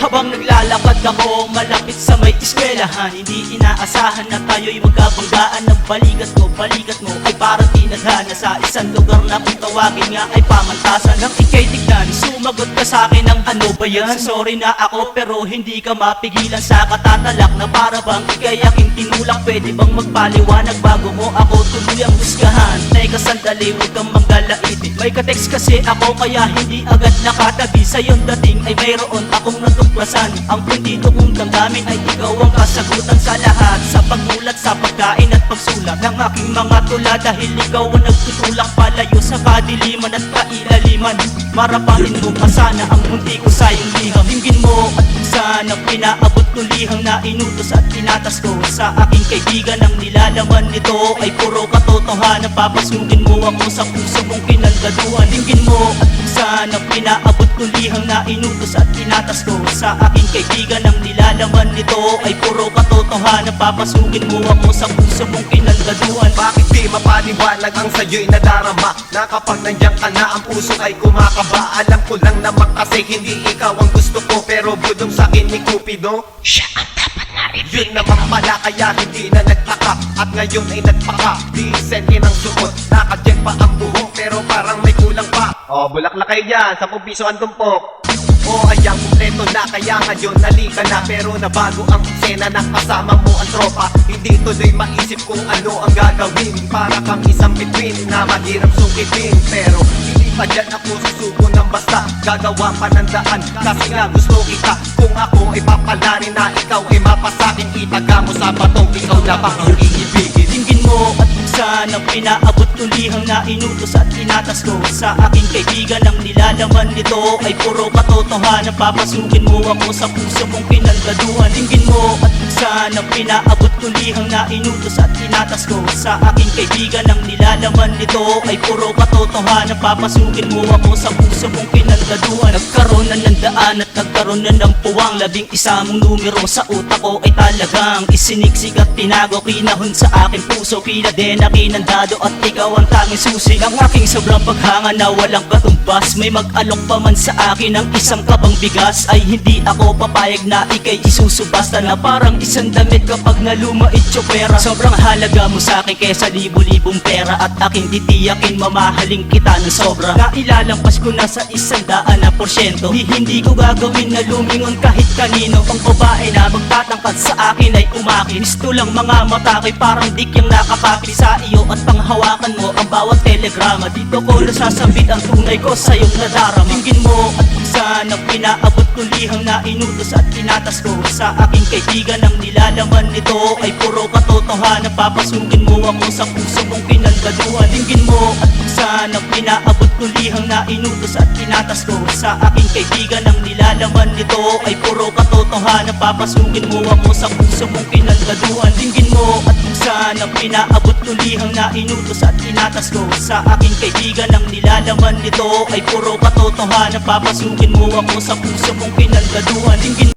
Habang naglalakad ako malapit sa may eskwelahan, hindi inaasahan na tayo'y magkabanggaan. Ng balikat mo ay parang tinadhana sa isang lugar na kung tawagin nga ay pamantasan. Nang ika'y tignan, sumagot ka sa'kin ng ano ba yan? Sorry na ako pero hindi ka mapigilan sa katatalak na para bang ika'y aking tinulak. Pwede bang magpaliwanag bago mo ako tuluyang husgahan? Teka sandali, huwag kang manggalaiti. May ka-text kasi ako kaya hindi agad nakatabi. Sa iyong dating ay mayroon akong natuklasan. Ang puntito kong damdamin ay ikaw ang kasagutan sa lahat. Sa pagmulat, sa pagkain at pagsulat ng aking mga tula. Dahil ikaw ang nagtutulak palayo sa kadiliman at kailaliman. Marapatin mo pa sana ang munti ko sa iyong liham. Dinggin mo at sana pinaabot kong liham na inutos at tinatas ko sa aking kaibigan. Ang nilalaman nito ay puro katotohanan. Papasukin mo ako sa puso mong kinaldaduan. Dinggin mo at sana pinaabot kong liham na inutos at tinatas ko sa aking kaibigan. Ang nilalaman nito ay puro katotohanan. Papasukin mo ako sa puso mong kinaldaduan. Bakit di mapaliwanag ang sa'yo'y nadarama? Na kapag nandiyan ka na ang puso ay kumakaba. Alam ko lang naman kasi hindi ikaw ang gusto ko, pero budong sa'kin ni Cupido siya ang dapat narin. Yun naman pala kaya hindi na nagtaka. At ngayon ay nagpaka. Di senti ng suot, nakajet pa ang buhok, pero parang may kulang pa. Oh, bulaklak kayo dyan, 10 piso ang tumpok. Oh, ayang kumpleto na kaya ngayon nalika na. Pero nabago ang eksena na kasama mo ang tropa. Hindi tuloy maisip kung ano ang gagawin. Para kang isang bituin na mahirap sukitin. Pero hindi pa dyan ako susuko ng basta. Gagawa pa ng daan kasi nga gusto kita. Kung ako ay papalarin na ikaw ay mapasakin. Itaga mo sa batong ikaw na bang iibigin. Dinggin mo at sana pinaabot kong liham na inutos at tinatas ko sa aking kaibigan. Ang nilalaman nito ay puro katotohanan. Papasukin mo ako sa puso mong kinaldaduan. Dinggin mo at sana pinaabot kong liham na inutos at tinatas ko sa aking kaibigan. Ang nilalaman nito ay puro katotohanan. Papasukin mo ako sa puso mong kinaldaduan. Nagkaroon na ng daan at nagkaroon na ng puwang. 11 mong numero sa utak ko ay talagang isiniksik at tinago. Kinahon sa aking puso, kinadena, kinandado at ikaw ang tanging susi ng aking sobrang paghanga na walang katumbas. May mag-alok pa man sa akin ng isang kabang bigas, ay hindi ako papayag na ikay isusubasta na parang isang damit kapag nalumait yung pera. Sobrang halaga mo sa akin kesa libo-libong pera, at aking titiyakin mamahaling kita ng sobra. Nailalampas ko na sa 100%. Hindi ko gagawin na lumingon kahit kanino. Pang babae na magtatangkad sa akin ay umakin. Gusto lang mga mata ko'y parang dikyang nakakapit sa iyo at panghawakan mo ang bawat telegrama. Dito ko nasasabit ang tunay ko sa iyong nadarama. Dinggin mo at sana pinaabot kong liham na inutos at tinatas ko sa aking kaibigan. Ang nilalaman nito ay puro katotohanan. Papasukin mo ako sa puso mong kinaldaduan. Dinggin mo at sana pinaabot kong liham na inutos at tinatas ko sa aking kaibigan. Ang nilalaman nito ay puro katotohanan. Papasukin mo ako sa puso mong kinaldaduan. Dinggin mo at sana pinaabot kong liham na inutos at tinatas ko sa aking kaibigan. Ang nilalaman nito ay puro katotohanan. Papasukin mo ako sa puso mong kinaldaduan. Dinggin